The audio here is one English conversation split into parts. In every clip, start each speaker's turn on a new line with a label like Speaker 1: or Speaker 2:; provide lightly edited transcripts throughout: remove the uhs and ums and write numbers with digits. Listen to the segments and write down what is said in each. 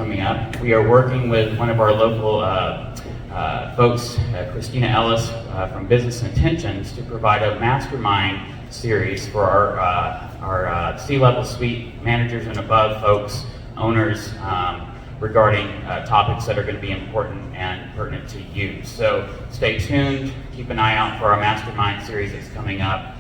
Speaker 1: coming up. We are working with one of our local folks, Christina Ellis from Business Intentions, to provide a mastermind series for our C-level suite managers and above folks, owners, regarding topics that are going to be important and pertinent to you. So stay tuned, keep an eye out for our mastermind series that's coming up.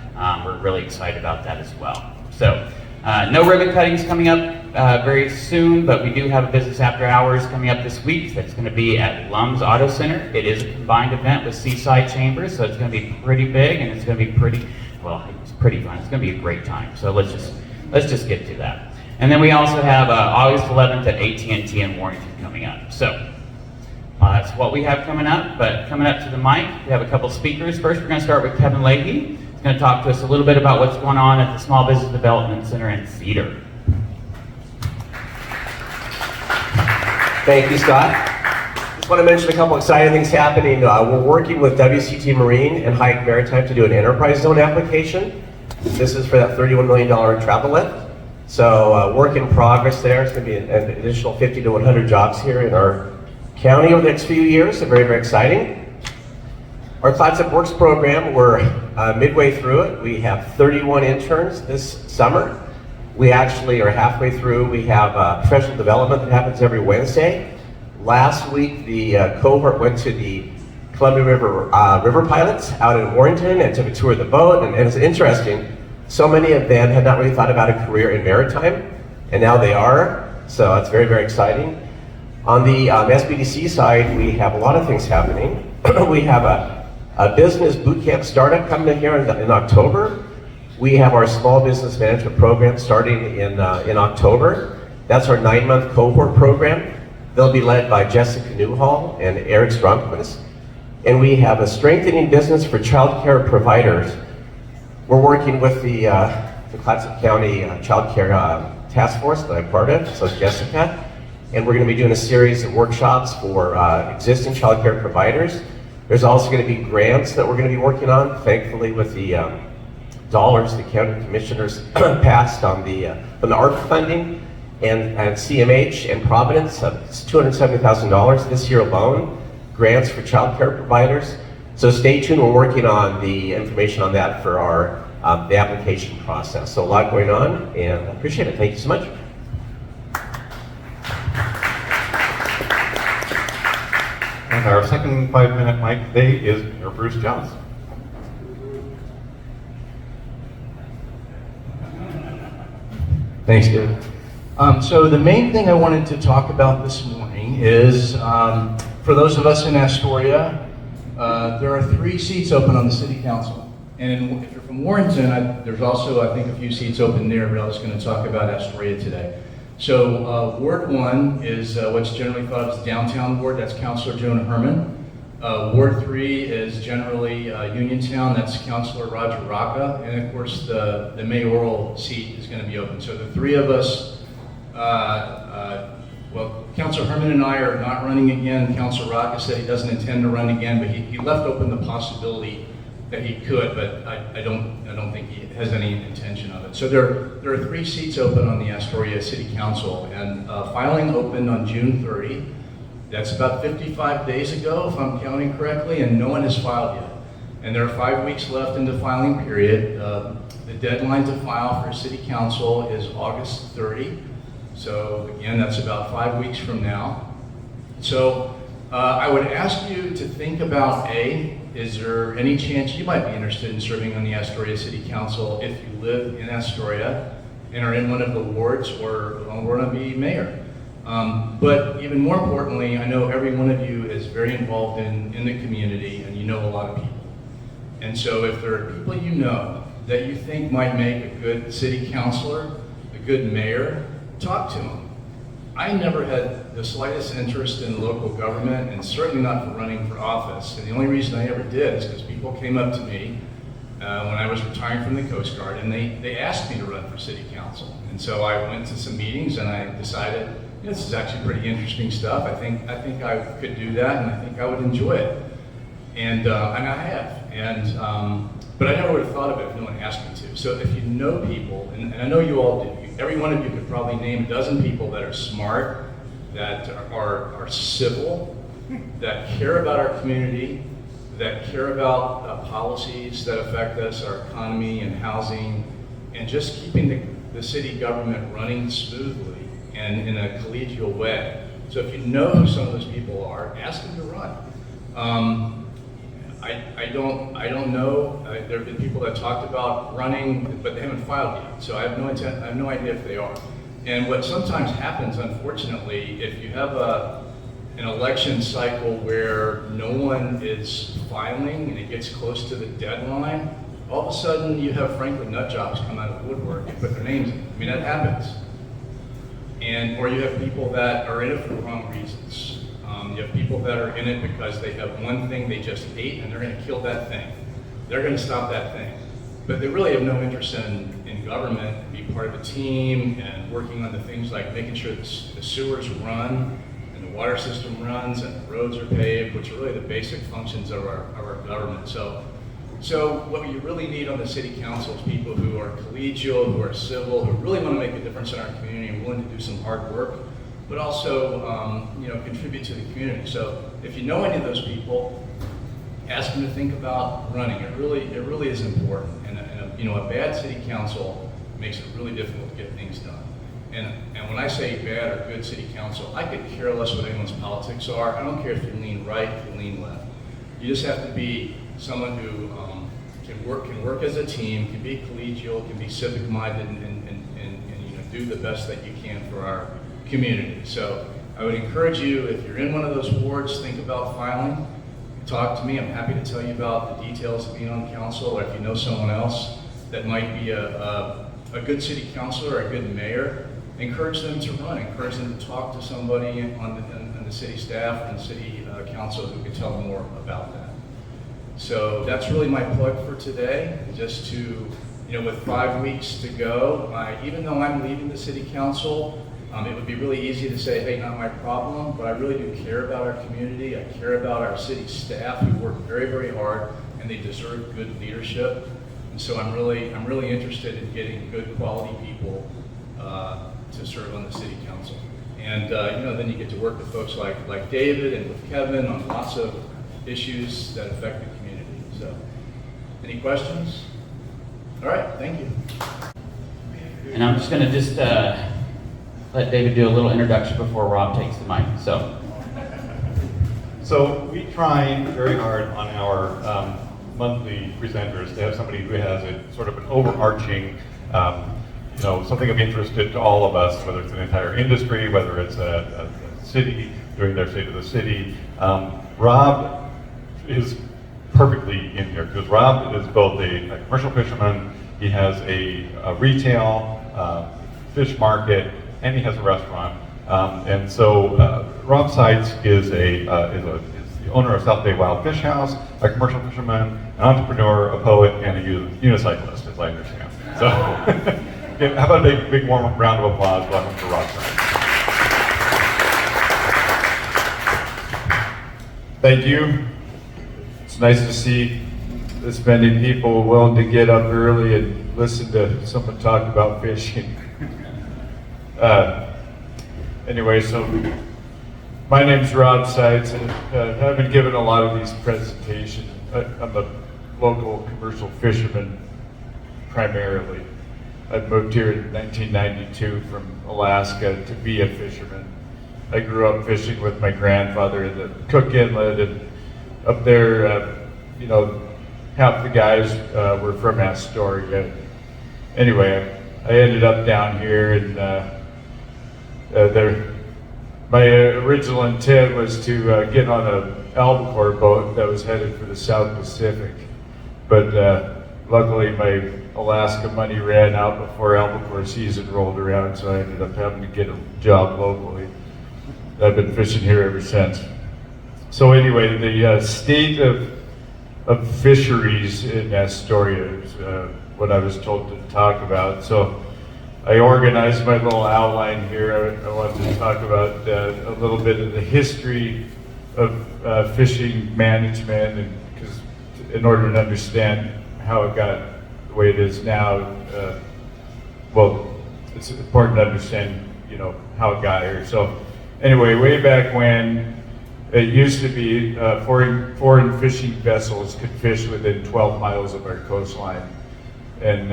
Speaker 1: We're really excited about that as well. So no ribbon cuttings coming up very soon, but we do have a business after hours coming up this week that's going to be at Lum's Auto Center. It is a combined event with Seaside Chambers, so it's going to be pretty big, and it's going to be pretty, well, it's pretty fun. It's going to be a great time. So let's just get to that. And then we also have August 11th at AT&T in Warrenton coming up. So that's what we have coming up. But coming up to the mic, we have a couple speakers. First, we're going to start with Kevin Leahy. He's going to talk to us a little bit about what's going on at the Small Business Development Center in CEDR.
Speaker 2: Thank you, Scott. Just want to mention a couple exciting things happening. We're working with WCT Marine and Hyatt Maritime to do an enterprise zone application. This is for that $31 million travel lift. So work in progress there. It's going to be an additional 50 to 100 jobs here in our county over the next few years. So very, very exciting. Our Clatsop Works program, we're midway through it. We have 31 interns this summer. We actually are halfway through. We have professional development that happens every Wednesday. Last week, the cohort went to the Columbia River River Pilots out in Warrenton and took a tour of the boat, and it's interesting. So many of them had not really thought about a career in maritime, and now they are, so it's very, very exciting. On the SBDC side, we have a lot of things happening. We have a business boot camp startup coming in here in October. We have our small business management program starting in October. That's our 9-month cohort program. They'll be led by Jessica Newhall and Eric Stromquist. And we have a strengthening business for child care providers. We're working with the Clatsop County Child Care Task Force that I'm part of, so is Jessica. And we're going to be doing a series of workshops for existing child care providers. There's also going to be grants that we're going to be working on, thankfully, with the dollars the county commissioners passed on from the ARP funding and CMH and Providence. It's $270,000 this year alone, grants for child care providers. So stay tuned, we're working on the information on that for our the application process. So a lot going on, and I appreciate it. Thank you so much.
Speaker 3: And our second 5-minute mic today is Bruce Jones.
Speaker 4: Thanks, David. So the main thing I wanted to talk about this morning is, for those of us in Astoria, there are 3 seats open on the City Council. And if you're from Warrenton, there's also, I think, a few seats open there, but I was going to talk about Astoria today. So Ward 1 is what's generally thought of as Downtown Ward. That's Councilor Jonah Herman. Ward 3 is generally Uniontown. That's Councilor Roger Rocca. And of course, the mayoral seat is going to be open. So the 3 of us, well, Councilor Herman and I are not running again. Councilor Rocca said he doesn't intend to run again, but he left open the possibility that he could, but I don't think he has any intention of it. So there are 3 seats open on the Astoria City Council, and filing opened on June 30. That's about 55 days ago, if I'm counting correctly, and no one has filed yet. And there are 5 weeks left in the filing period. The deadline to file for City Council is August 30. So again, that's about 5 weeks from now. So I would ask you to think about is there any chance you might be interested in serving on the Astoria City Council if you live in Astoria and are in one of the wards or want to be mayor? But even more importantly, I know every one of you is very involved in the community and you know a lot of people. And so if there are people you know that you think might make a good city councilor, a good mayor, talk to them. I never had the slightest interest in local government, and certainly not for running for office. And the only reason I ever did is because people came up to me when I was retiring from the Coast Guard, and they asked me to run for city council. And so I went to some meetings, and I decided, this is actually pretty interesting stuff. I think I could do that, and I think I would enjoy it. And I have. But I never would have thought of it if no one asked me to. So if you know people, and I know you all do, every one of you could probably name a dozen people that are smart, that are civil, that care about our community, that care about policies that affect us, our economy and housing, and just keeping the city government running smoothly and in a collegial way. So if you know who some of those people are, ask them to run. I don't know. There have been people that talked about running, but they haven't filed yet. So I have no idea if they are. And what sometimes happens, unfortunately, if you have an election cycle where no one is filing and it gets close to the deadline, all of a sudden you have frankly nut jobs come out of the woodwork and put their names in. I mean, that happens. Or you have people that are in it for the wrong reasons. You have people that are in it because they have one thing they just hate and they're going to kill that thing. They're going to stop that thing. But they really have no interest in government, be part of a team and working on the things like making sure the sewers run and the water system runs and the roads are paved, which are really the basic functions of our government. So what you really need on the city council is people who are collegial, who are civil, who really want to make a difference in our community and willing to do some hard work, but also contribute to the community. So if you know any of those people, ask them to think about running. It really is important. And a bad city council makes it really difficult to get things done. And when I say bad or good city council, I could care less what anyone's politics are. I don't care if you lean right, if you lean left. You just have to be someone who can work as a team, can be collegial, can be civic-minded, and do the best that you can for our community. So I would encourage you, if you're in one of those wards, think about filing. Talk to me. I'm happy to tell you about the details of being on council, or if you know someone else that might be a good city councilor or a good mayor, encourage them to run. Encourage them to talk to somebody on the city staff and city council who can tell them more about that. So that's really my plug for today, just to, with 5 weeks to go, even though I'm leaving the city council, it would be really easy to say, hey, not my problem, but I really do care about our community. I care about our city staff who work very, very hard, and they deserve good leadership. And so I'm really interested in getting good quality people to serve on the city council. And then you get to work with folks like David and with Kevin on lots of issues that affect the community. So, any questions? All right, thank you.
Speaker 1: And I'm just going to let David do a little introduction before Rob takes the mic.
Speaker 3: So we try very hard on our monthly presenters to have somebody who has a sort of an overarching, something of interest to all of us, whether it's an entire industry, whether it's a city doing their state of the city. Rob is perfectly in here because Rob is both a commercial fisherman, he has a retail fish market, and he has a restaurant. And so Rob Seitz is the owner of South Bay Wild Fish House, a commercial fisherman, an entrepreneur, a poet, and a unicyclist, as I understand. So how about a big warm round of applause. Welcome to Rob Seitz.
Speaker 5: Thank you. It's nice to see this many people willing to get up early and listen to someone talk about fishing. Anyway, so my name's Rob Seitz, and I've been given a lot of these presentations. I'm a local commercial fisherman primarily. I moved here in 1992 from Alaska to be a fisherman. I grew up fishing with my grandfather in the Cook Inlet, and up there, half the guys were from Astoria. Anyway, I ended up down here, and my original intent was to get on an albacore boat that was headed for the South Pacific, but luckily my Alaska money ran out before albacore season rolled around, so I ended up having to get a job locally. I've been fishing here ever since. So anyway, the state of fisheries in Astoria is what I was told to talk about. So I organized my little outline here. I wanted to talk about a little bit of the history of fishing management, and because in order to understand how it got the way it is now, it's important to understand, how it got here. So anyway, way back when, it used to be foreign fishing vessels could fish within 12 miles of our coastline. And,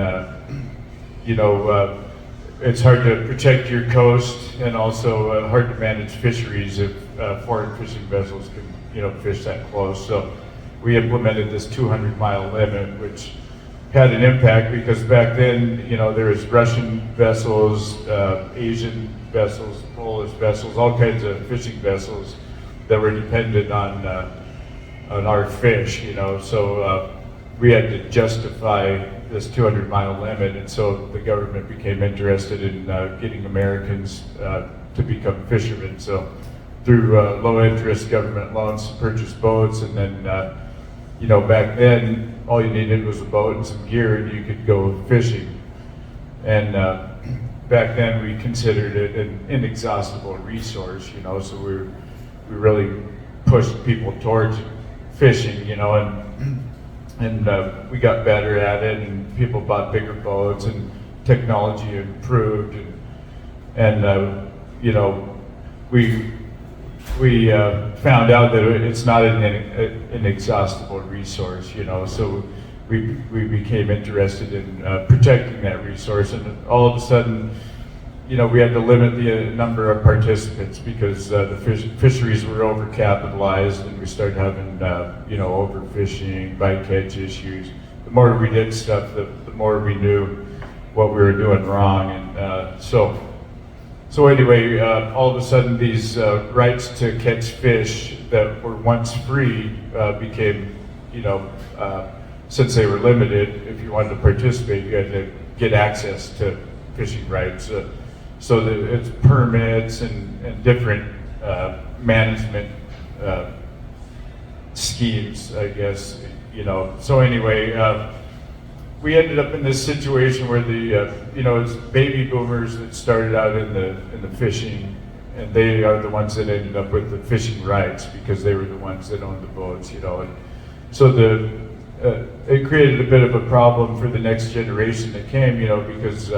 Speaker 5: it's hard to protect your coast and also hard to manage fisheries if foreign fishing vessels can, fish that close. So we implemented this 200-mile limit, which had an impact because back then, there was Russian vessels, Asian vessels, Polish vessels, all kinds of fishing vessels that were dependent on our fish, So we had to justify this 200-mile limit, and so the government became interested in getting Americans to become fishermen. So through low-interest government loans to purchase boats, and then back then all you needed was a boat and some gear, and you could go fishing. And back then we considered it an inexhaustible resource, so we really pushed people towards fishing, and we got better at it, and people bought bigger boats, and technology improved, and we found out that it's not an inexhaustible resource, so we became interested in protecting that resource, and all of a sudden, we had to limit the number of participants because the fisheries were overcapitalized, and we started having, overfishing, bycatch issues. The more we did stuff, the more we knew what we were doing wrong, and so anyway, all of a sudden these rights to catch fish that were once free became, since they were limited, if you wanted to participate, you had to get access to fishing rights. So that it's permits and different management schemes, I guess, So anyway, we ended up in this situation where it's baby boomers that started out in the fishing, and they are the ones that ended up with the fishing rights because they were the ones that owned the boats, And so it created a bit of a problem for the next generation that came, because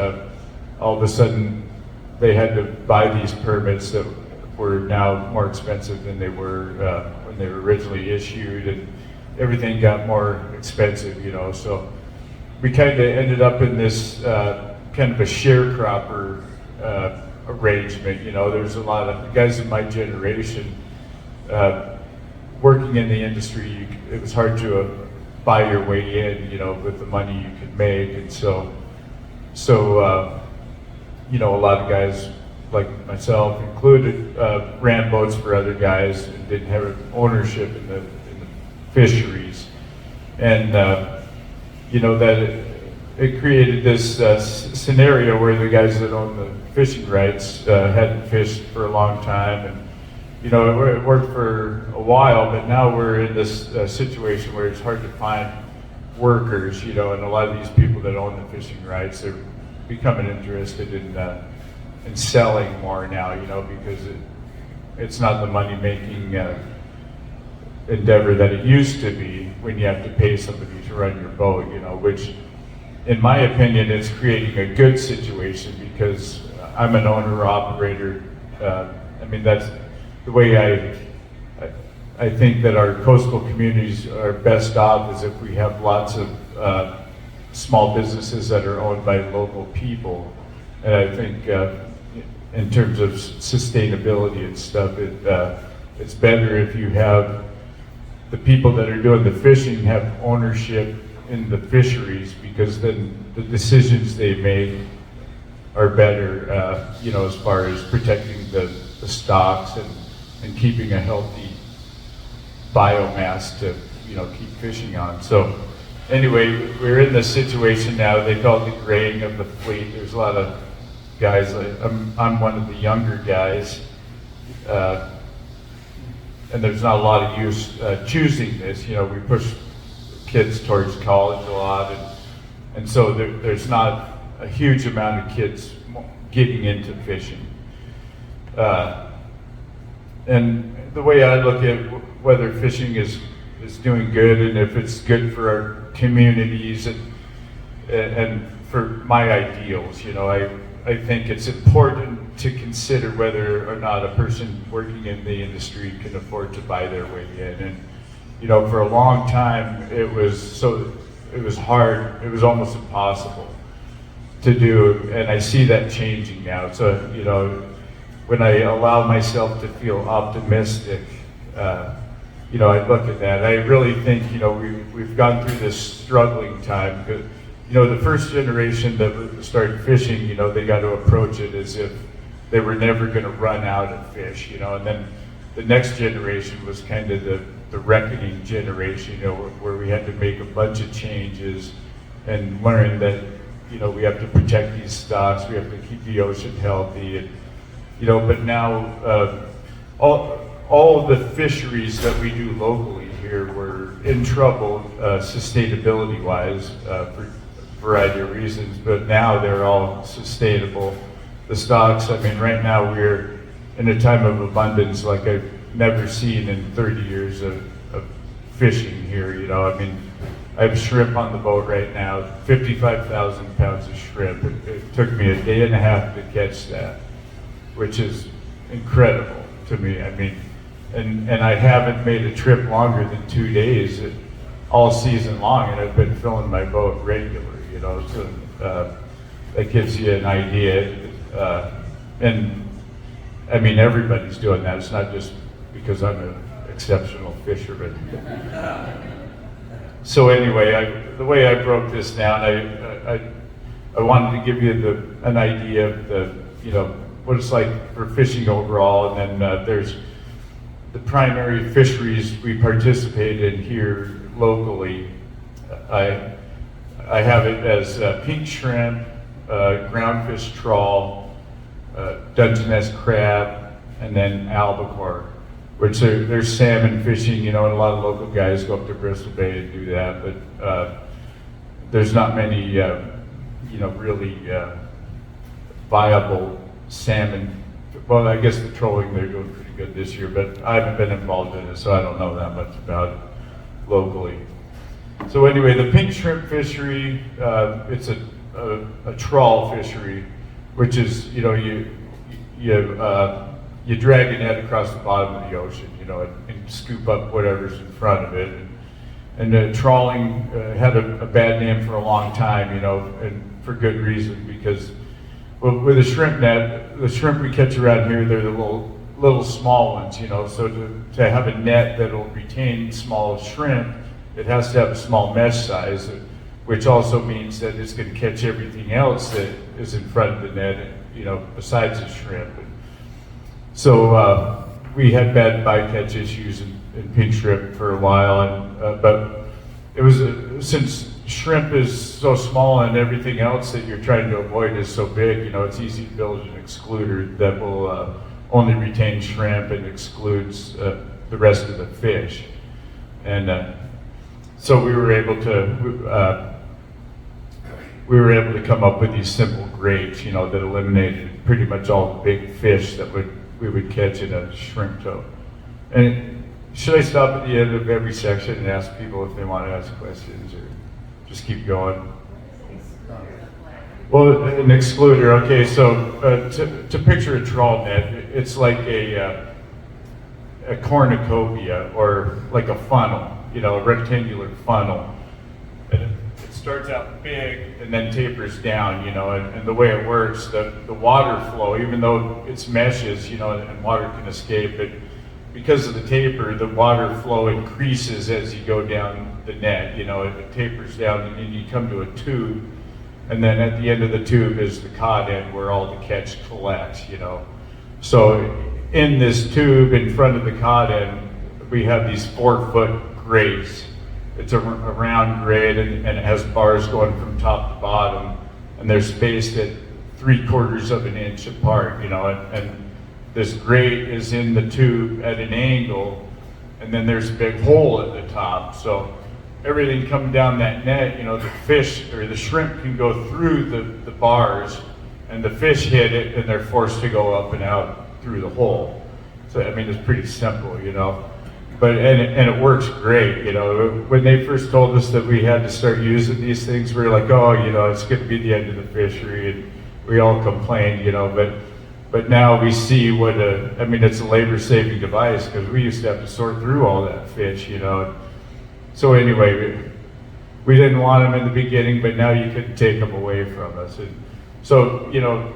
Speaker 5: all of a sudden they had to buy these permits that were now more expensive than they were when they were originally issued, and everything got more expensive, So we kind of ended up in this kind of a sharecropper arrangement, There's a lot of guys in my generation working in the industry. It was hard to buy your way in, with the money you could make, and so a lot of guys like myself included ran boats for other guys and didn't have ownership in the fisheries, and that it created this scenario where the guys that owned the fishing rights hadn't fished for a long time, and it worked for a while, but now we're in this situation where it's hard to find workers, and a lot of these people that own the fishing rights, they're becoming interested in selling more now, because it's not the money-making endeavor that it used to be when you have to pay somebody to run your boat, which, in my opinion, is creating a good situation because I'm an owner-operator. That's the way I think that our coastal communities are best off is if we have lots of small businesses that are owned by local people. And I think in terms of sustainability and stuff, it's better if you have the people that are doing the fishing have ownership in the fisheries, because then the decisions they make are better, as far as protecting the stocks and keeping a healthy biomass to, keep fishing on. So anyway, we're in this situation now. They call it the graying of the fleet. There's a lot of guys, I'm one of the younger guys, and there's not a lot of use choosing this. We push kids towards college a lot, and so there's not a huge amount of kids getting into fishing. And the way I look at whether fishing is doing good and if it's good for our communities and for my ideals, I think it's important to consider whether or not a person working in the industry can afford to buy their way in. And you know, for a long time, it was hard. It was almost impossible to do, and I see that changing now. So you know, when I allow myself to feel optimistic, you know, I look at that. I really think, you know, we've gone through this struggling time. Because, you know, the first generation that started fishing, you know, they got to approach it as if they were never going to run out of fish, you know. And then the next generation was kind of the reckoning generation, you know, where we had to make a bunch of changes and learn that, you know, we have to protect these stocks, we have to keep the ocean healthy, and, you know, but now all of the fisheries that we do locally here were in trouble sustainability-wise for a variety of reasons, but now they're all sustainable. The stocks, I mean, right now we're in a time of abundance like I've never seen in 30 years of fishing here, you know. I mean, I have shrimp on the boat right now, 55,000 pounds of shrimp. It took me a day and a half to catch that, which is incredible to me. I mean, and I haven't made a trip longer than 2 days all season long, and I've been filling my boat regularly, you know, so that gives you an idea. And I mean, everybody's doing that. It's not just because I'm an exceptional fisherman. So anyway, the way I broke this down, I wanted to give you an idea of the, you know, what it's like for fishing overall, and then there's the primary fisheries we participate in here locally. I have it as pink shrimp, groundfish trawl, Dungeness crab, and then albacore, which there's salmon fishing, you know, and a lot of local guys go up to Bristol Bay and do that, but there's not many, you know, really viable salmon. Well, I guess the trolling, they're doing pretty good this year, but I haven't been involved in it, so I don't know that much about it locally. So anyway, the pink shrimp fishery, it's a trawl fishery, which is, you know, you drag a net across the bottom of the ocean, you know, and scoop up whatever's in front of it. And trawling had a bad name for a long time, you know, and for good reason, because with a shrimp net, the shrimp we catch around here, they're the little small ones, you know, so to have a net that'll retain small shrimp, it has to have a small mesh size, which also means that it's going to catch everything else that is in front of the net, you know, besides the shrimp. So we had bad bycatch issues in pink shrimp for a while, and but it was since shrimp is so small and everything else that you're trying to avoid is so big, you know, it's easy to build an excluder that will only retain shrimp and excludes the rest of the fish. And so we were able to come up with these simple grates, you know, that eliminated pretty much all the big fish that we would catch in a shrimp tow. And should I stop at the end of every section and ask people if they want to ask questions, or just keep going? Well, an excluder, okay, so to picture a trawl net, it's like a cornucopia, or like a funnel, you know, a rectangular funnel. And it starts out big and then tapers down, you know, and the way it works, the water flow, even though it's meshes, you know, and water can escape it, because of the taper, the water flow increases as you go down the net, you know, it tapers down, and then you come to a tube, and then at the end of the tube is the cod end where all the catch collects, you know. So in this tube in front of the cod end, we have these 4-foot grates. It's a round grate, and it has bars going from top to bottom, and they're spaced at 3/4 of an inch apart, you know, and this grate is in the tube at an angle, and then there's a big hole at the top. So everything coming down that net, you know, the fish or the shrimp can go through the bars, and the fish hit it, and they're forced to go up and out through the hole. So I mean, it's pretty simple, you know. But and it works great, you know. When they first told us that we had to start using these things, we were like, oh, you know, it's going to be the end of the fishery, and we all complained, you know. But But now we see what I mean, it's a labor-saving device because we used to have to sort through all that fish, you know. So anyway, we didn't want them in the beginning, but now you couldn't take them away from us. And so, you know,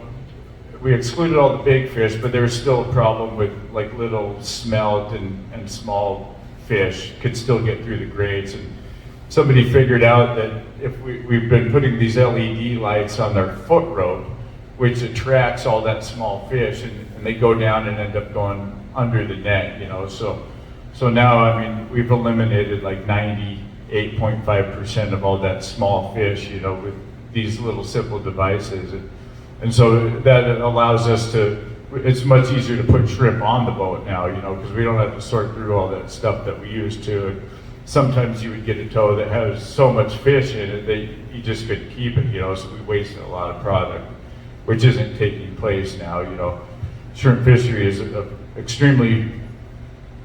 Speaker 5: we excluded all the big fish, but there was still a problem with like little smelt and small fish could still get through the grades. And somebody figured out that if we've been putting these LED lights on their foot rope, which attracts all that small fish, and they go down and end up going under the net, you know. So now, I mean, we've eliminated like 98.5% of all that small fish, you know, with these little simple devices. And so that allows us to, it's much easier to put shrimp on the boat now, you know, because we don't have to sort through all that stuff that we used to. And sometimes you would get a tow that has so much fish in it that you just couldn't keep it, you know, so we wasted a lot of product, which isn't taking place now, you know. Shrimp fishery is extremely,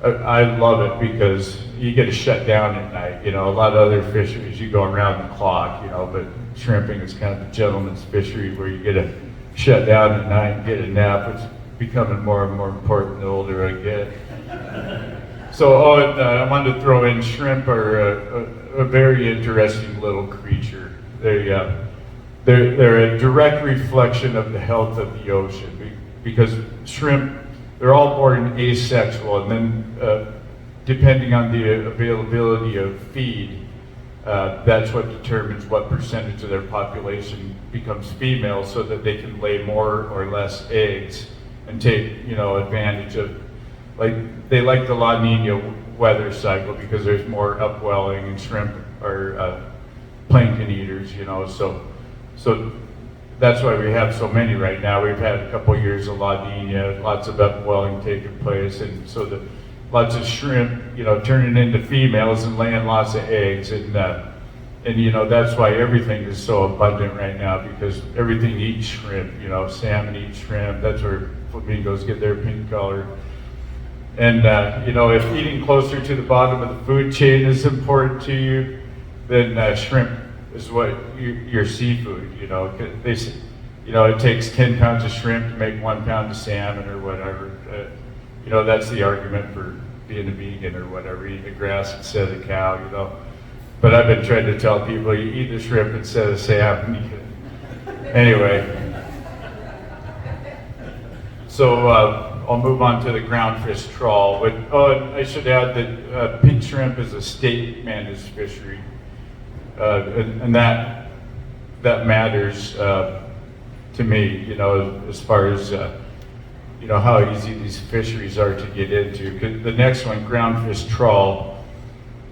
Speaker 5: I love it because you get to shut down at night, you know. A lot of other fisheries, you go around the clock, you know, but shrimping is kind of a gentleman's fishery where you get to shut down at night and get a nap, which is becoming more and more important the older I get. So, I wanted to throw in shrimp are a very interesting little creature. They're a direct reflection of the health of the ocean because shrimp, they're all born asexual, and then depending on the availability of feed, that's what determines what percentage of their population becomes female, so that they can lay more or less eggs and take, you know, advantage of, like, they like the La Nina weather cycle because there's more upwelling, and shrimp are plankton eaters, you know, so that's why we have so many right now. We've had a couple years of La Nina, lots of upwelling taking place, and so lots of shrimp, you know, turning into females and laying lots of eggs, and you know, that's why everything is so abundant right now, because everything eats shrimp, you know, salmon eats shrimp, that's where flamingos get their pink color. And you know, if eating closer to the bottom of the food chain is important to you, then shrimp is what your seafood, you know. You know, it takes 10 pounds of shrimp to make 1 pound of salmon or whatever. You know, that's the argument for being a vegan or whatever, eating the grass instead of the cow, you know. But I've been trying to tell people, you eat the shrimp instead of salmon. Anyway. So I'll move on to the groundfish trawl. But I should add that pink shrimp is a state managed fishery. And that matters to me, you know, as far as you know, how easy these fisheries are to get into. The next one, groundfish trawl,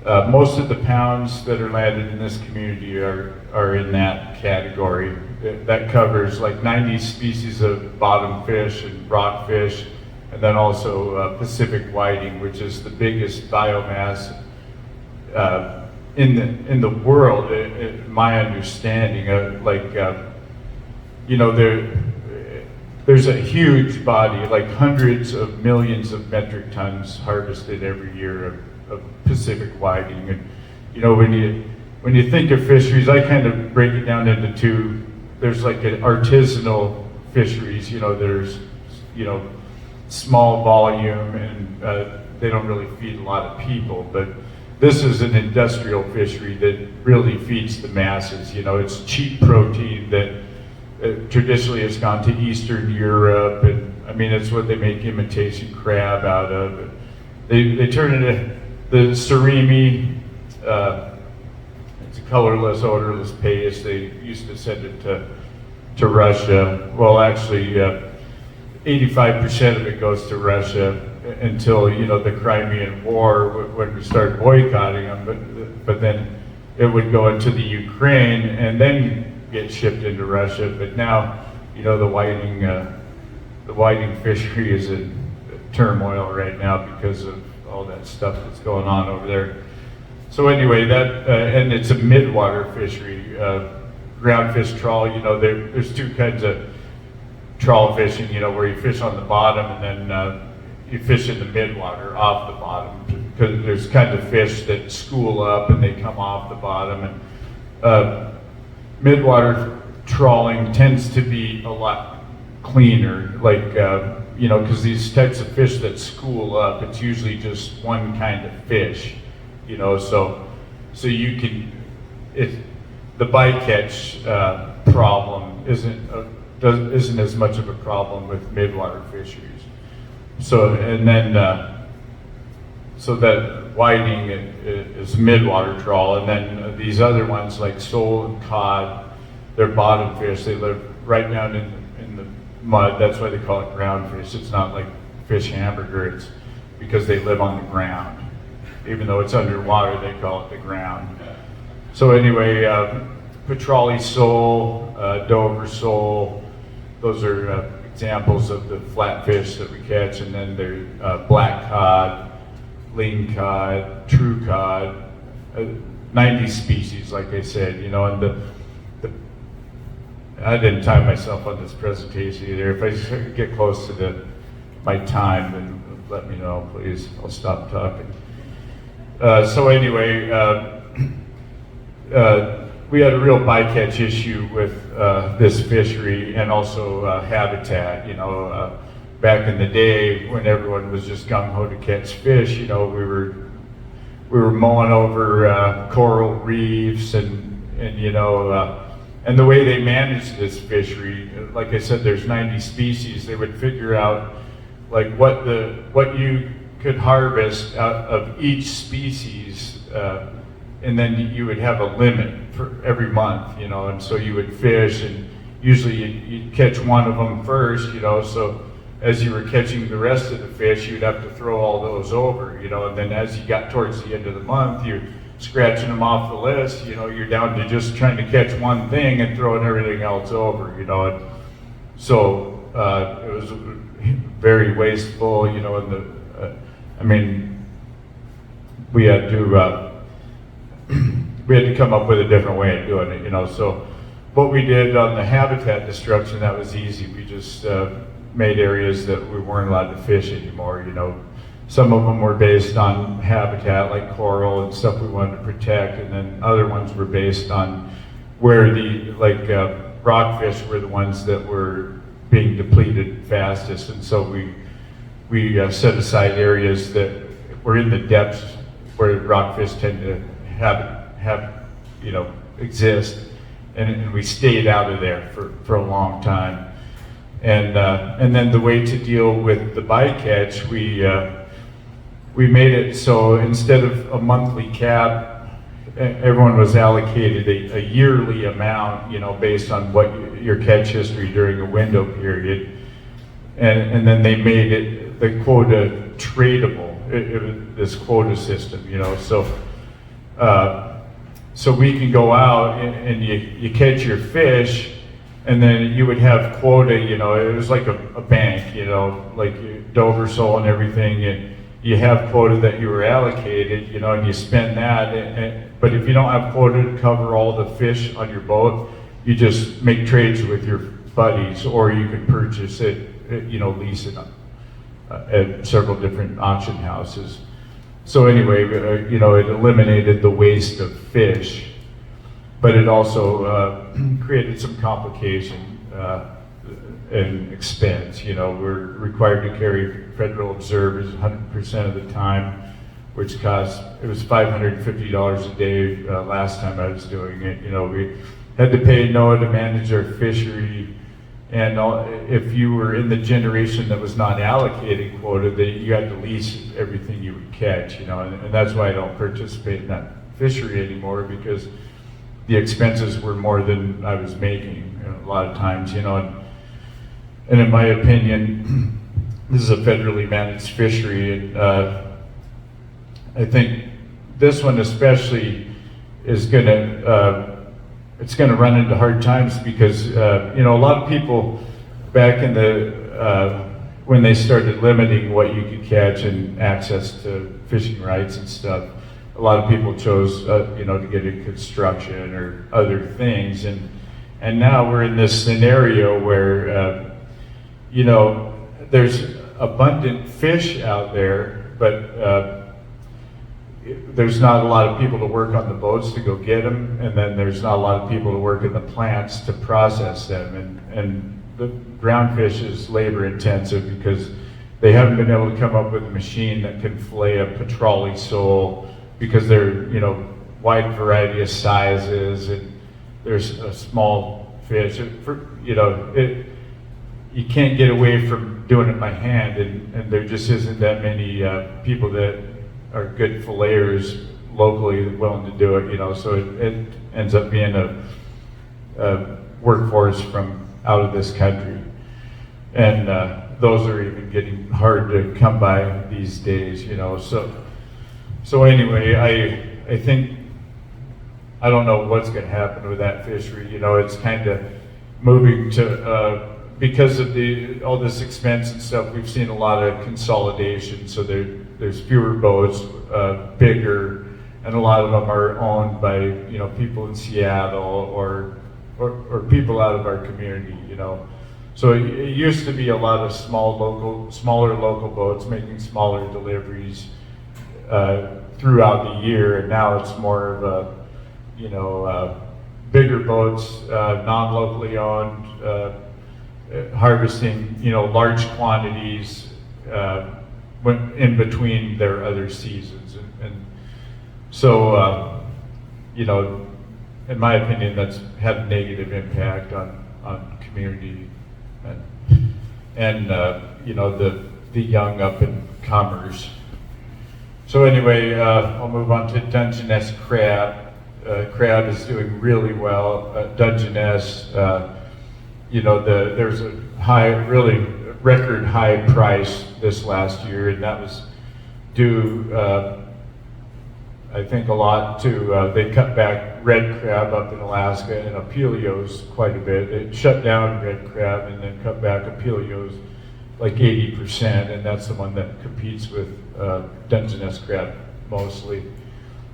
Speaker 5: most of the pounds that are landed in this community are in that category. That covers like 90 species of bottom fish and rockfish, and then also Pacific whiting, which is the biggest biomass in the world, in my understanding. You know, there's a huge body, like hundreds of millions of metric tons harvested every year of Pacific whiting. And you know, when you think of fisheries, I kind of break it down into two. There's like an artisanal fisheries, you know, there's, you know, small volume, and they don't really feed a lot of people, but this is an industrial fishery that really feeds the masses. You know, it's cheap protein that traditionally has gone to Eastern Europe, and I mean, it's what they make imitation crab out of. They turn it into the surimi. It's a colorless, odorless paste. They used to send it to Russia. Well, actually, 85% of it goes to Russia until, you know, the Crimean War, when we started boycotting them. But then it would go into the Ukraine and then get shipped into Russia. But now, you know, the whiting fishery is in turmoil right now because of all that stuff that's going on over there. So anyway, that and it's a midwater fishery. Groundfish trawl, you know, there's two kinds of trawl fishing, you know, where you fish on the bottom and then you fish in the midwater off the bottom, because there's kinds of fish that school up and they come off the bottom. And midwater trawling tends to be a lot cleaner, like, you know, because these types of fish that school up, it's usually just one kind of fish, you know, so you can, the bycatch problem isn't as much of a problem with midwater fisheries. So, and then, so that whiting is midwater trawl, and then these other ones like sole and cod, they're bottom fish. They live right down in the mud. That's why they call it ground fish. It's not like fish hamburger. It's because they live on the ground. Even though it's underwater, they call it the ground. So anyway, petrale sole, Dover sole, those are examples of the flatfish that we catch, and then there's black cod, lean cod, true cod, 90 species, like I said, you know, and I didn't time myself on this presentation either. If I get close to my time, then let me know, please. I'll stop talking. So anyway, we had a real bycatch issue with this fishery and also habitat. You know, back in the day when everyone was just gung-ho to catch fish, you know, we were mowing over coral reefs and you know, and the way they managed this fishery, like I said, there's 90 species. They would figure out like what you could harvest out of each species, and then you would have a limit for every month, you know, and so you would fish, and usually you'd catch one of them first, you know, so as you were catching the rest of the fish, you'd have to throw all those over, you know, and then as you got towards the end of the month, you're scratching them off the list, you know, you're down to just trying to catch one thing and throwing everything else over, you know, and so it was very wasteful, you know, and I mean, we had to come up with a different way of doing it, you know. So what we did on the habitat destruction, that was easy. We just made areas that we weren't allowed to fish anymore, you know. Some of them were based on habitat, like coral and stuff we wanted to protect, and then other ones were based on where rockfish were the ones that were being depleted fastest, and so we set aside areas that were in the depths where rockfish tend to have you know, exist, and we stayed out of there for a long time. And then the way to deal with the bycatch, we made it so instead of a monthly cap, everyone was allocated a yearly amount, you know, based on what your catch history during a window period, and then they made it the quota tradable. It was this quota system, you know, so we can go out and you catch your fish, and then you would have quota, you know, it was like a bank, you know, like Dover sole and everything, and you have quota that you were allocated, you know, and you spend that, but if you don't have quota to cover all the fish on your boat, you just make trades with your buddies, or you could purchase it, you know, lease it at several different auction houses. So anyway, you know, it eliminated the waste of fish, but it also created some complication and expense. You know, we're required to carry federal observers 100% of the time, which cost, it was $550 a day last time I was doing it. You know, we had to pay NOAA to manage our fishery, and if you were in the generation that was not allocated quota, you had to lease everything you would catch, you know, and that's why I don't participate in that fishery anymore, because the expenses were more than I was making, you know, a lot of times, you know, and in my opinion, this is a federally managed fishery, and I think this one especially is it's going to run into hard times, because you know, a lot of people back in the when they started limiting what you could catch and access to fishing rights and stuff, a lot of people chose you know, to get into construction or other things, and now we're in this scenario where you know, there's abundant fish out there, but there's not a lot of people to work on the boats to go get them, and then there's not a lot of people to work in the plants to process them, and the ground fish is labor intensive because they haven't been able to come up with a machine that can fillet a petrale sole because they're, you know, wide variety of sizes, and there's a small fish. You know, you can't get away from doing it by hand, and there just isn't that many people that are good filleters locally willing to do it, you know, so it ends up being a workforce from out of this country. And those are even getting hard to come by these days, you know. So anyway, I think, I don't know what's going to happen with that fishery. You know, it's kind of moving to, because of all this expense and stuff, we've seen a lot of consolidation. So there's fewer boats, bigger, and a lot of them are owned by, you know, people in Seattle or people out of our community, you know. So it used to be a lot of smaller local boats making smaller deliveries throughout the year, and now it's more of a, you know, bigger boats, non-locally owned, harvesting, you know, large quantities in between their other seasons, and so, you know, in my opinion, that's had a negative impact on community and you know, the young up and comers. So anyway, I'll move on to Dungeness crab. Crab is doing really well. Dungeness, you know, there's a really record high price this last year, and that was due, I think, a lot to, they cut back red crab up in Alaska and Apelios quite a bit. They shut down red crab and then cut back Apelios like 80%, and that's the one that competes with Dungeness crab mostly.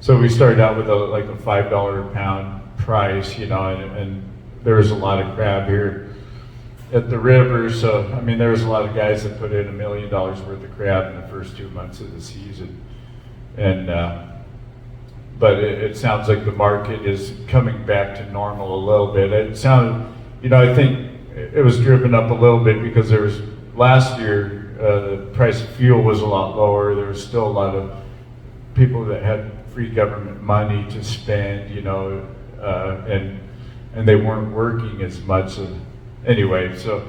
Speaker 5: So we started out with like a $5 a pound price, you know, and there was a lot of crab here at the river. So, I mean, there was a lot of guys that put in $1 million worth of crab in the first 2 months of the season. And, but it sounds like the market is coming back to normal a little bit. It sounded, you know, I think it was driven up a little bit because there was, last year, the price of fuel was a lot lower. There was still a lot of people that had free government money to spend, you know, and they weren't working as much. Anyway, so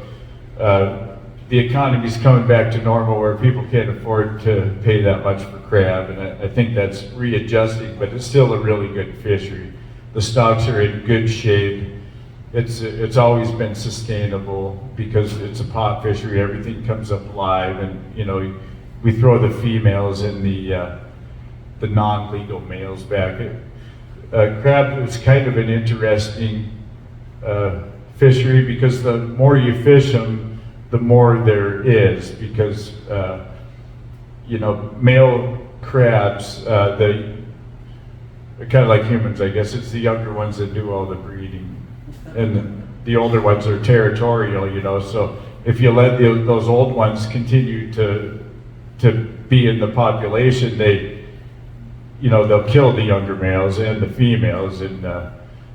Speaker 5: the economy's coming back to normal where people can't afford to pay that much for crab, and I think that's readjusting, but it's still a really good fishery. The stocks are in good shape. It's always been sustainable because it's a pot fishery. Everything comes up live, and you know, we throw the females in the non-legal males back. Crab is kind of an interesting fishery because the more you fish them, the more there is, because you know, male crabs, they're kind of like humans, I guess. It's the younger ones that do all the breeding, and the older ones are territorial, you know. So if you let those old ones continue to be in the population, you know, they'll kill the younger males and the females. And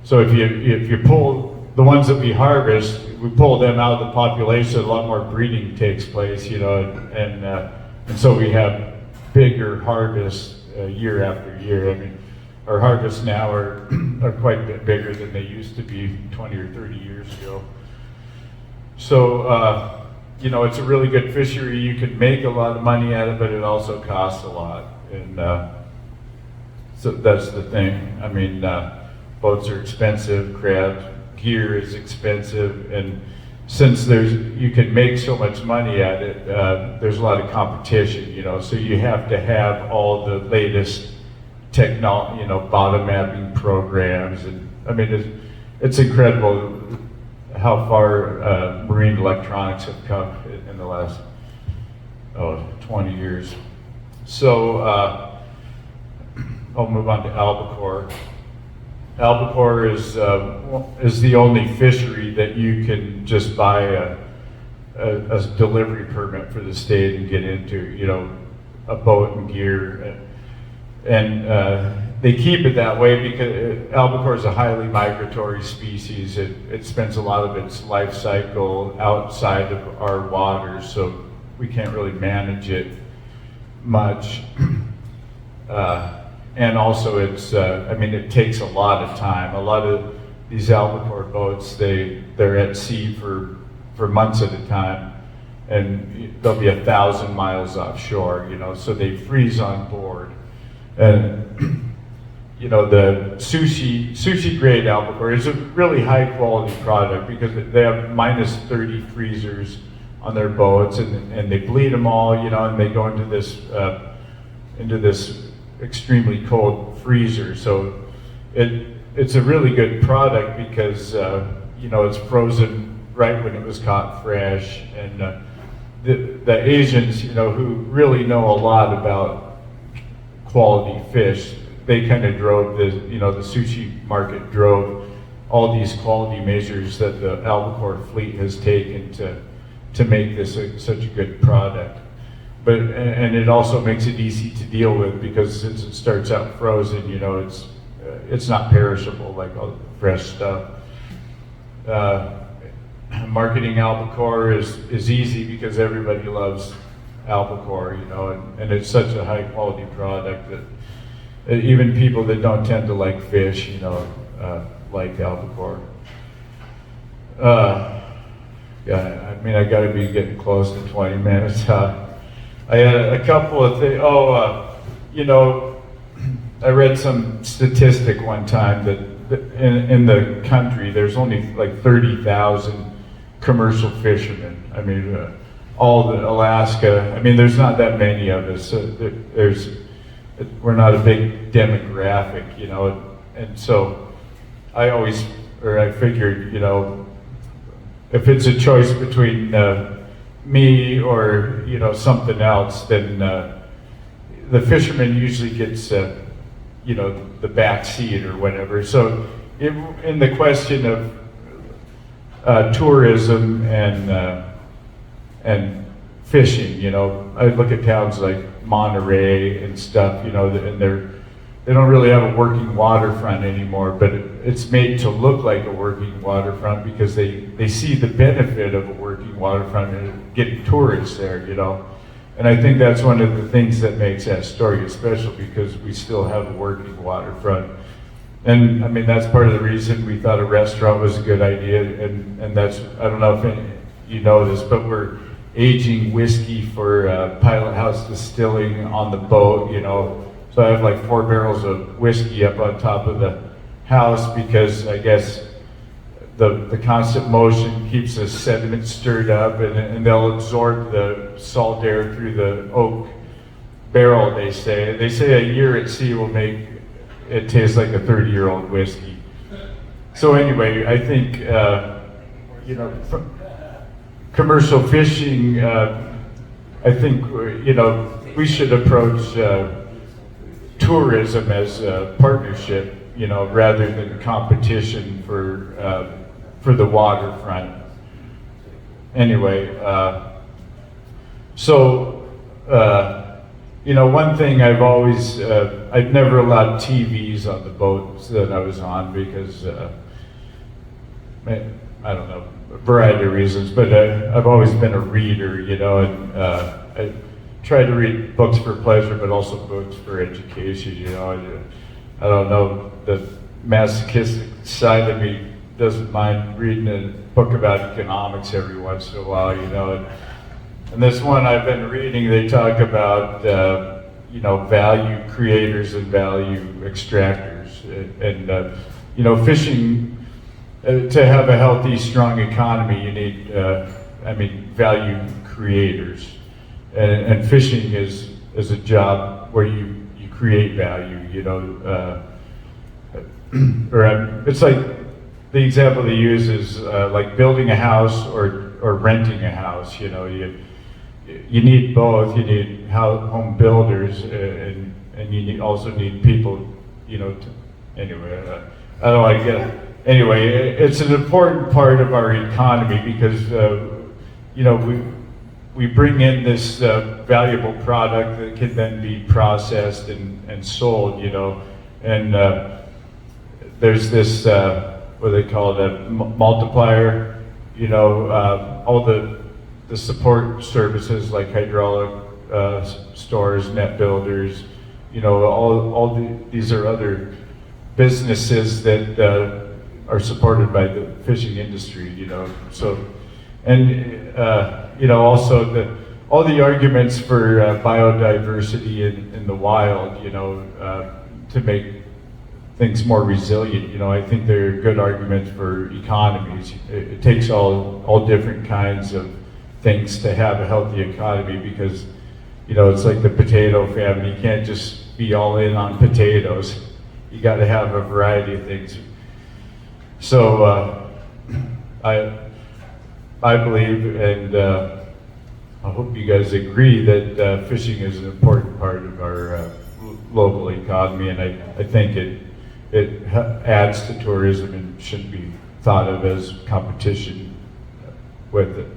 Speaker 5: so if you pull the ones that we harvest, we pull them out of the population, a lot more breeding takes place, you know, and so we have bigger harvests year after year. I mean, our harvests now are quite a bit bigger than they used to be 20 or 30 years ago. So, you know, it's a really good fishery. You can make a lot of money at it, but it also costs a lot. And so that's the thing. I mean, boats are expensive, crab gear is expensive, and since you can make so much money at it, there's a lot of competition, you know, so you have to have all the latest technology, you know, bottom mapping programs, and I mean, it's incredible how far marine electronics have come in the last 20 years. So I'll move on to albacore. Albacore is the only fishery that you can just buy a delivery permit for the state and get into, you know, a boat and gear. And they keep it that way because albacore is a highly migratory species. It spends a lot of its life cycle outside of our waters, so we can't really manage it much. And also it takes a lot of time. A lot of these albacore boats, they're at sea for months at a time, and they'll be 1,000 miles offshore, so they freeze on board. And the sushi grade albacore is a really high quality product because they have -30 freezers on their boats, and they bleed them all, and they go into this extremely cold freezer. So it's a really good product because it's frozen right when it was caught fresh, and the Asians, who really know a lot about quality fish, they kind of drove the sushi market drove all these quality measures that the albacore fleet has taken to make this such a good product. And it also makes it easy to deal with because since it starts out frozen, it's not perishable like all the fresh stuff. Marketing albacore is easy because everybody loves albacore, and it's such a high quality product that even people that don't tend to like fish, like albacore. Yeah, I got to be getting close to 20 minutes. I had a couple of things. I read some statistic one time that in the country there's only like 30,000 commercial fishermen. All the Alaska. There's not that many of us. So we're not a big demographic, and so I figured, if it's a choice between me or something else, then the fisherman usually gets the back seat or whatever. So in the question of tourism and fishing, I look at towns like Monterey and stuff, and they don't really have a working waterfront anymore, but it's made to look like a working waterfront because they see the benefit of a working waterfront and getting tourists there, And I think that's one of the things that makes Astoria special because we still have a working waterfront. And that's part of the reason we thought a restaurant was a good idea, and that's, I don't know if you know this, but we're aging whiskey for Pilot House Distilling on the boat, So I have like 4 barrels of whiskey up on top of the house because I guess the constant motion keeps the sediment stirred up, and they'll absorb the salt air through the oak barrel, they say. They say a year at sea will make it taste like a 30-year-old whiskey. So anyway, I think, commercial fishing, I think, we should approach tourism as a partnership, rather than competition for the waterfront. Anyway, one thing I've never allowed TVs on the boats that I was on because, I don't know, a variety of reasons, but I've always been a reader, and I try to read books for pleasure, but also books for education, I don't know, the masochistic side of me doesn't mind reading a book about economics every once in a while, And this one I've been reading, they talk about, value creators and value extractors. And, fishing, to have a healthy, strong economy, you need, value creators. And fishing is a job where you create value, it's like, the example they use is like building a house or renting a house, you need both. You need home builders, and you also need people, anyway, I don't want to get, anyway, it's an important part of our economy because, we bring in this valuable product that can then be processed and sold, And there's this, what they call it, a multiplier, you know, all the support services like hydraulic stores, net builders, you know, these are other businesses that are supported by the fishing industry, you know. So, and you know, also all the arguments for biodiversity in the wild, you know, to make things more resilient, you know, I think they're good arguments for economies. It takes all different kinds of things to have a healthy economy, because, you know, it's like the potato famine. You can't just be all in on potatoes. You got to have a variety of things. So I believe, and I hope you guys agree, that fishing is an important part of our local economy, and I think it adds to tourism and shouldn't be thought of as competition with it.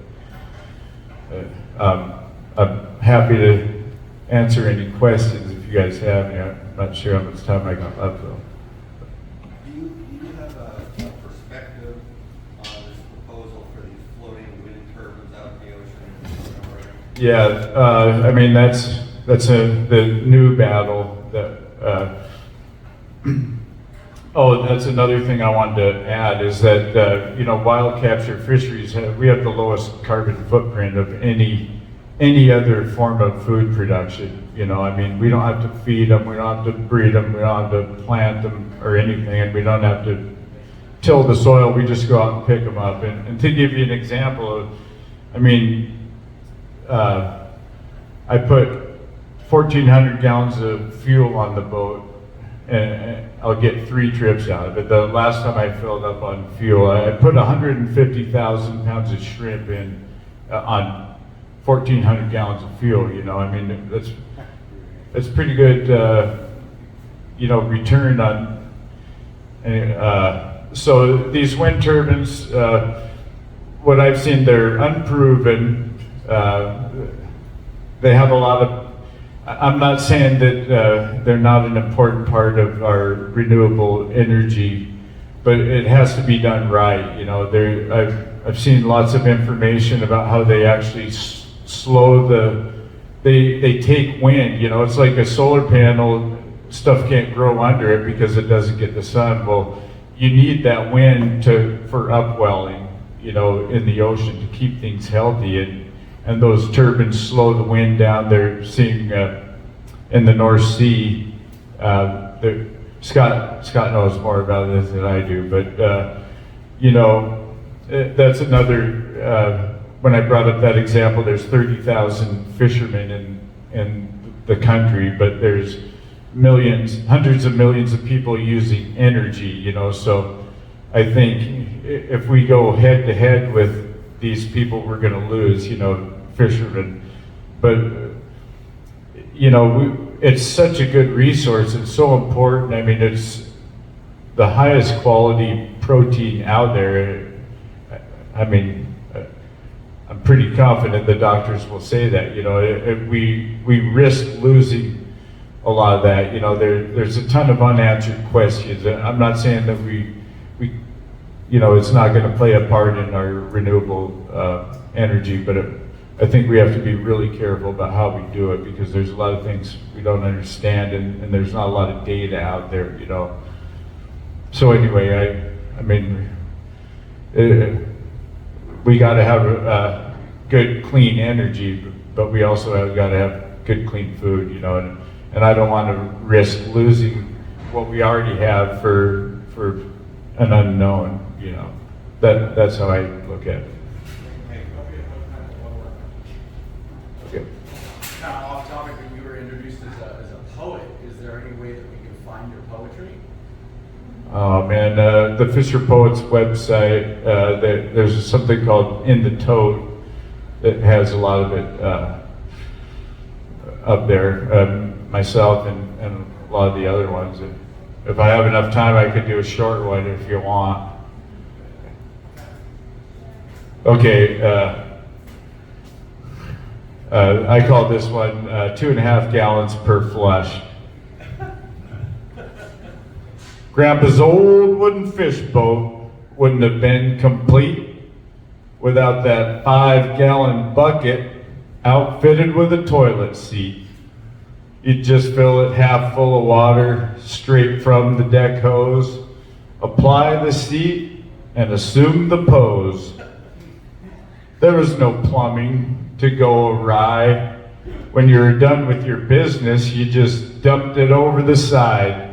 Speaker 5: I'm happy to answer any questions if you guys have any. I'm not sure how much time I got left though.
Speaker 6: Do you have a perspective on this proposal for these floating wind turbines out in the ocean?
Speaker 5: Yeah, I mean that's the new battle that. Oh, that's another thing I wanted to add is that you know, wild capture fisheries we have the lowest carbon footprint of any other form of food production. You know, I mean, we don't have to feed them, we don't have to breed them, we don't have to plant them or anything, and we don't have to till the soil. We just go out and pick them up. And to give you an example of, I mean, I put 1,400 gallons of fuel on the boat, and I'll get 3 trips out of it. The last time I filled up on fuel, I put 150,000 pounds of shrimp in on 1,400 gallons of fuel. You know, I mean, that's pretty good, you know, return on. So these wind turbines, what I've seen, they're unproven. They have a lot of. I'm not saying that they're not an important part of our renewable energy, but it has to be done right. You know, I've seen lots of information about how they actually slow they take wind. You know, it's like a solar panel. Stuff can't grow under it because it doesn't get the sun. Well, you need that wind for upwelling, you know, in the ocean to keep things healthy. And those turbines slow the wind down. They're seeing in the North Sea. Scott knows more about this than I do, but you know, that's another. When I brought up that example, there's 30,000 fishermen in the country, but there's millions, hundreds of millions of people using energy. You know, so I think if we go head to head with these people, we're going to lose, you know, fishermen. But, you know, it's such a good resource. It's so important. I mean, it's the highest quality protein out there. I mean, I'm pretty confident the doctors will say that. You know, we risk losing a lot of that. You know, there's a ton of unanswered questions. I'm not saying that we you know, it's not going to play a part in our renewable energy, but I think we have to be really careful about how we do it, because there's a lot of things we don't understand, and there's not a lot of data out there, you know. So anyway, I mean, we got to have good, clean energy, but we also have got to have good, clean food, you know, and I don't want to risk losing what we already have for an unknown. You know, that's how I look at it. Okay.
Speaker 7: Now, off topic, when you were introduced as a poet, is there any way that we can find your poetry?
Speaker 5: Oh man, the Fisher Poets website, there's something called In the Tote that has a lot of it up there. Myself and a lot of the other ones. If I have enough time, I could do a short one if you want. Okay, I call this one 2.5 gallons per flush. Grandpa's old wooden fish boat wouldn't have been complete without that 5-gallon bucket outfitted with a toilet seat. You'd just fill it half full of water straight from the deck hose, apply the seat, and assume the pose. There was no plumbing to go awry. When you were done with your business, you just dumped it over the side.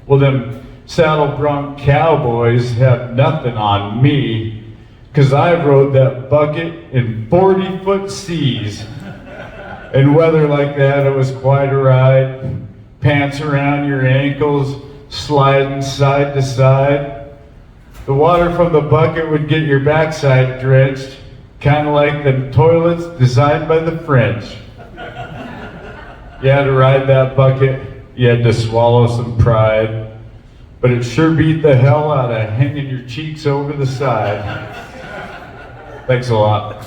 Speaker 5: Well, them saddle bronc cowboys have nothing on me, 'cause I rode that bucket in 40-foot seas. In weather like that, it was quite a ride. Pants around your ankles, sliding side to side. The water from the bucket would get your backside drenched, kind of like the toilets designed by the French. You had to ride that bucket, you had to swallow some pride, but it sure beat the hell out of hanging your cheeks over the side. Thanks a lot.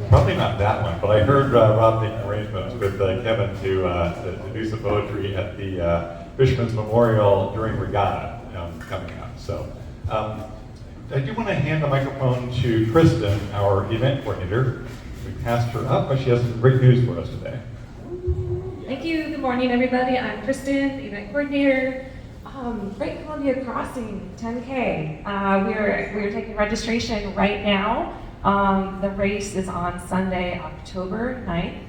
Speaker 3: Probably not that one, but I heard Rob making arrangements with Kevin to do some poetry at the Fisherman's Memorial during Regatta coming up. So I do want to hand the microphone to Kristen, our event coordinator. We passed her up, but she has some great news for us today.
Speaker 8: Thank you. Good morning, everybody. I'm Kristen, the event coordinator. Great Columbia Crossing 10K. We're taking registration right now. The race is on Sunday, October 9th,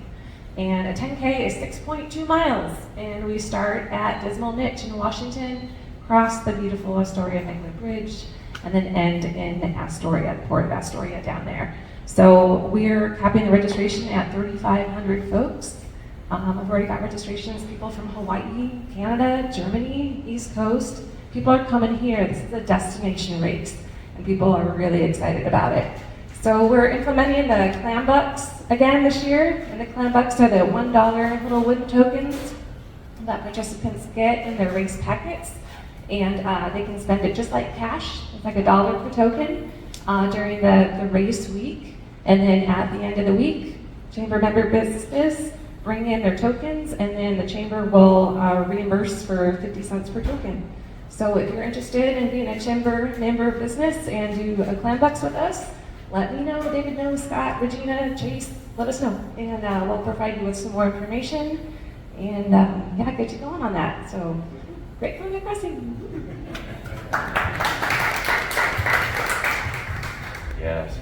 Speaker 8: and a 10K is 6.2 miles, and we start at Dismal Niche in Washington, cross the beautiful Astoria-Warrenton Bridge, and then end in Astoria, the port of Astoria down there. So we're capping the registration at 3,500 folks. I've already got registrations, people from Hawaii, Canada, Germany, East Coast. People are coming here. This is a destination race, and people are really excited about it. So we're implementing the clam bucks again this year, and the clam bucks are the $1 little wooden tokens that participants get in their race packets, and they can spend it just like cash. It's like $1 per token during the race week, and then at the end of the week, chamber member businesses bring in their tokens, and then the chamber will reimburse for 50 cents per token. So if you're interested in being a chamber member business and do a clam bucks with us, let me know. David knows, Scott, Regina, Chase, let us know. And we'll provide you with some more information and yeah, get you going on that. So, great Columbia Crossing.
Speaker 1: Yes.